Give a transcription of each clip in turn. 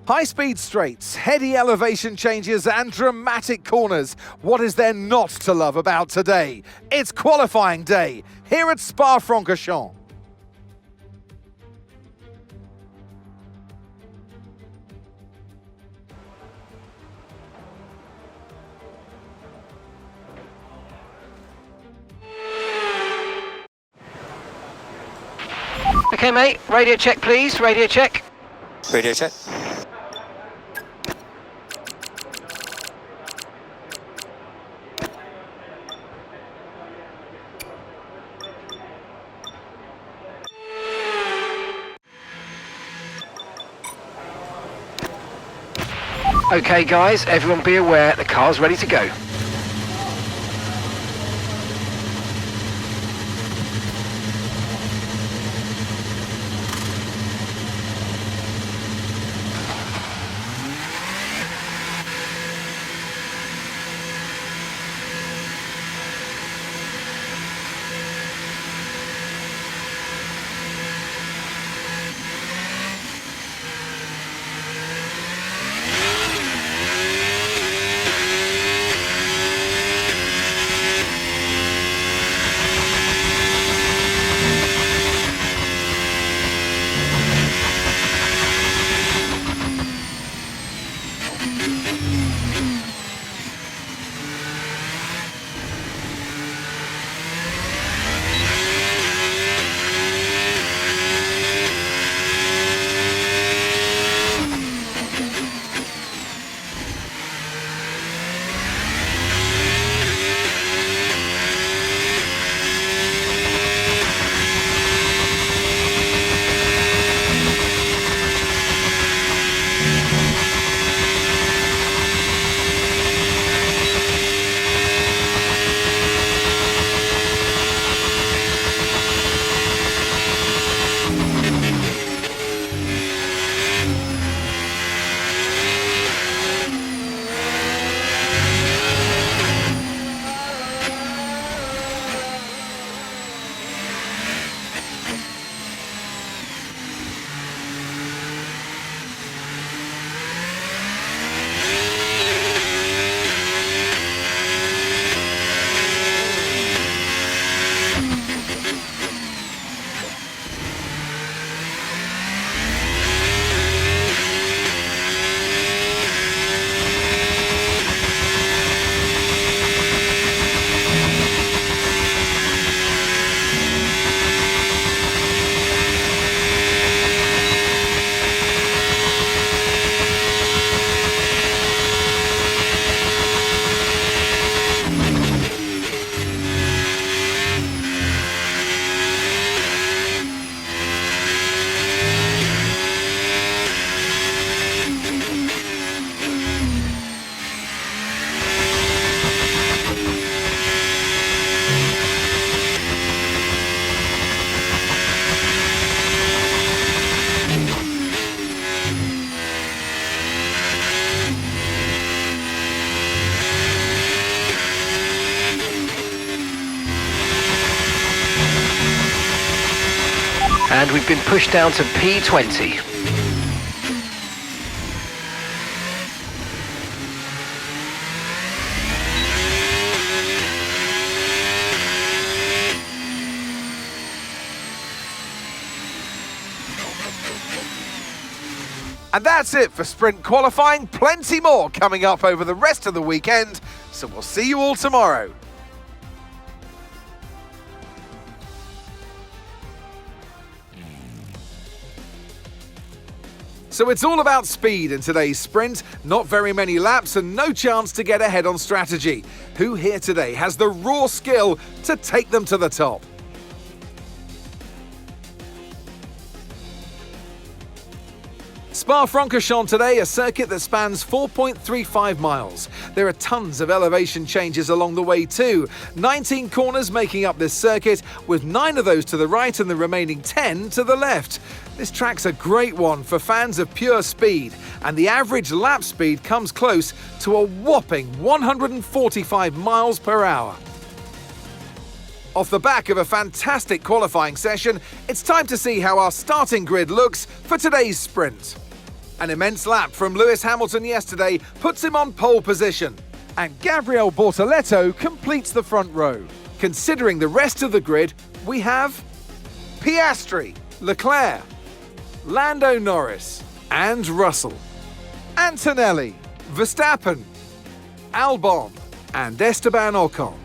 High-speed straights, heady elevation changes and dramatic corners. What is there not to love about today? It's qualifying day here at Spa-Francorchamps. Okay, mate, radio check, please. Radio check. Radio check. Okay, guys, everyone be aware the car's ready to go. And we've been pushed down to P20. And that's it for sprint qualifying. Plenty more coming up over the rest of the weekend. So we'll see you all tomorrow. So it's all about speed in today's sprint. Not very many laps and no chance to get ahead on strategy. Who here today has the raw skill to take them to the top? Spa-Francorchamps today, a circuit that spans 4.35 miles. There are tons of elevation changes along the way too. 19 corners making up this circuit, with 9 of those to the right and the remaining 10 to the left. This track's a great one for fans of pure speed, and the average lap speed comes close to a whopping 145 miles per hour. Off the back of a fantastic qualifying session, it's time to see how our starting grid looks for today's sprint. An immense lap from Lewis Hamilton yesterday puts him on pole position. And Gabriel Bortoleto completes the front row. Considering the rest of the grid, we have Piastri, Leclerc, Lando Norris and Russell, Antonelli, Verstappen, Albon and Esteban Ocon,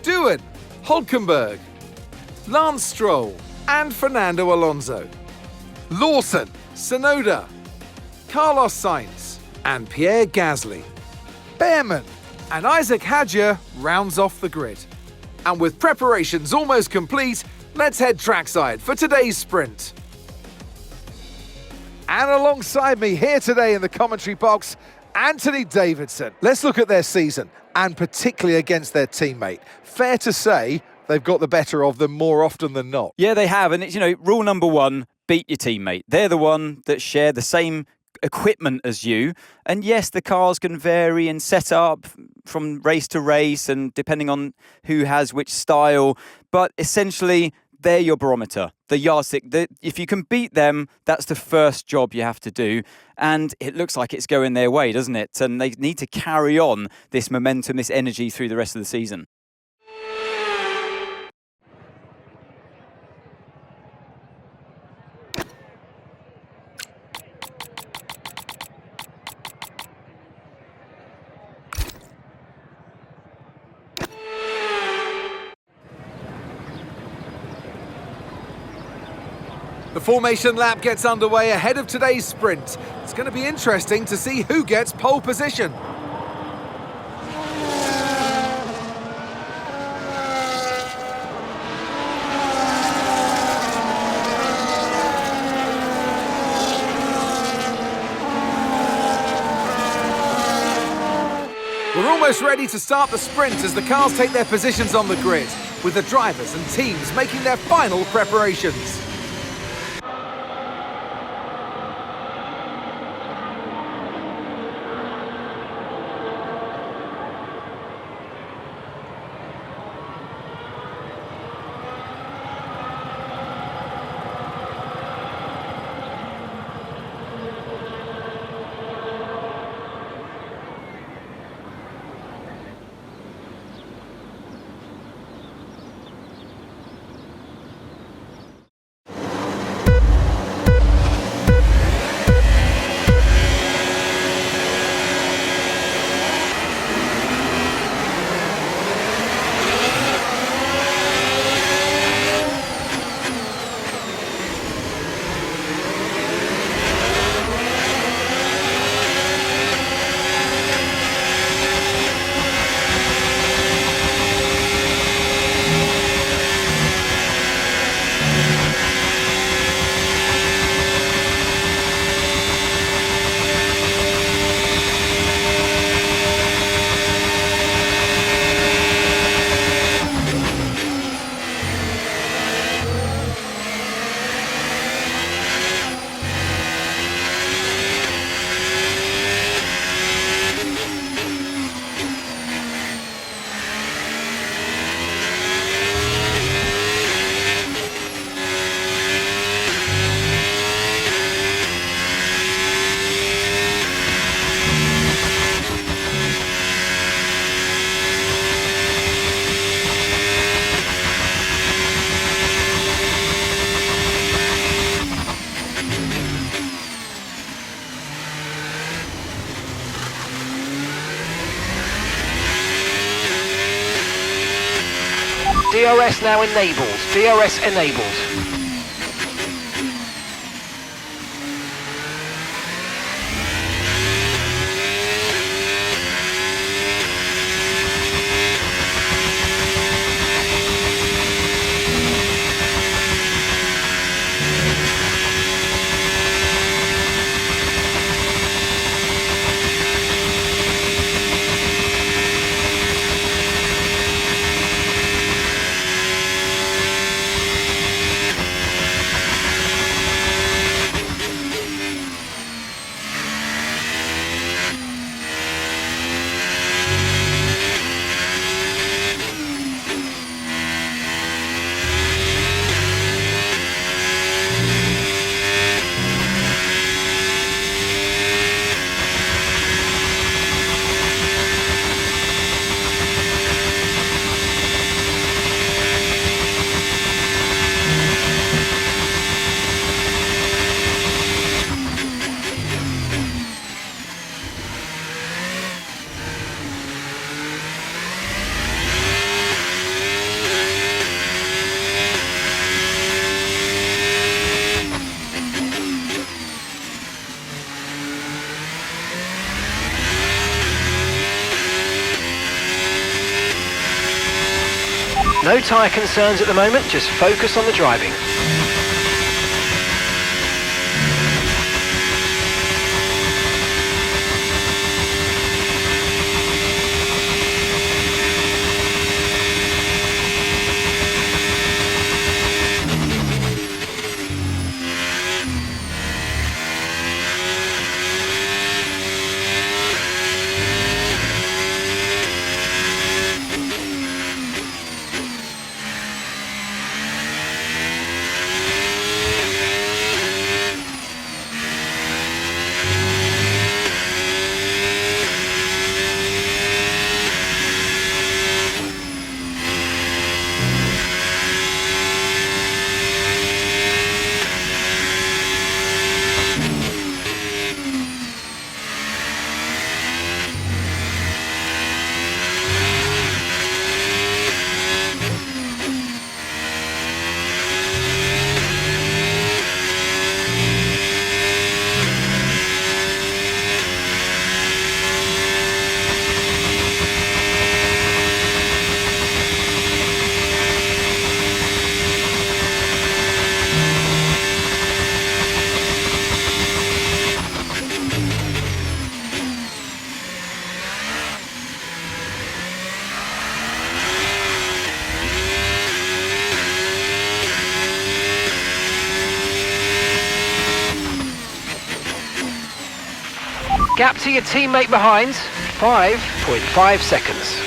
Doohan, Hülkenberg, Lance Stroll and Fernando Alonso, Lawson, Tsunoda, Carlos Sainz and Pierre Gasly, Behrman and Isaac Hadjar rounds off the grid. And with preparations almost complete, let's head trackside for today's sprint. And alongside me here today in the commentary box, Anthony Davidson. Let's look at their season, and particularly against their teammate. Fair to say they've got the better of them more often than not. Yeah, they have. And it's, rule number one, beat your teammate. They're the one that share the same equipment as you. And yes, the cars can vary and set up from race to race and depending on who has which style. But essentially, they're your barometer, the yardstick. If you can beat them, that's the first job you have to do. And it looks like it's going their way, doesn't it? And they need to carry on this momentum, this energy through the rest of the season. The formation lap gets underway ahead of today's sprint. It's going to be interesting to see who gets pole position. We're almost ready to start the sprint as the cars take their positions on the grid, with the drivers and teams making their final preparations. DRS now enabled. DRS enabled. No tyre concerns at the moment, just focus on the driving. Gap to your teammate behind, 5.5 seconds.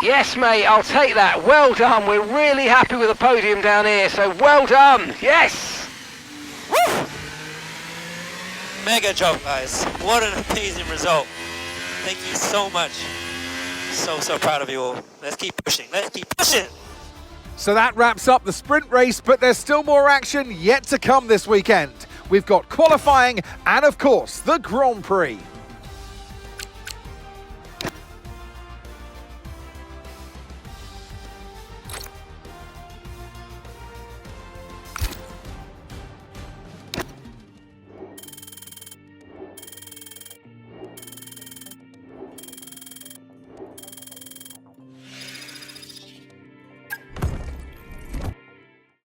Yes, mate, I'll take that. Well done. We're really happy with the podium down here, so well done. Yes. Woo! Mega job, guys. What an amazing result. Thank you so much. So proud of you all. Let's keep pushing. Let's keep pushing. So that wraps up the sprint race, but there's still more action yet to come this weekend. We've got qualifying and, of course, the Grand Prix.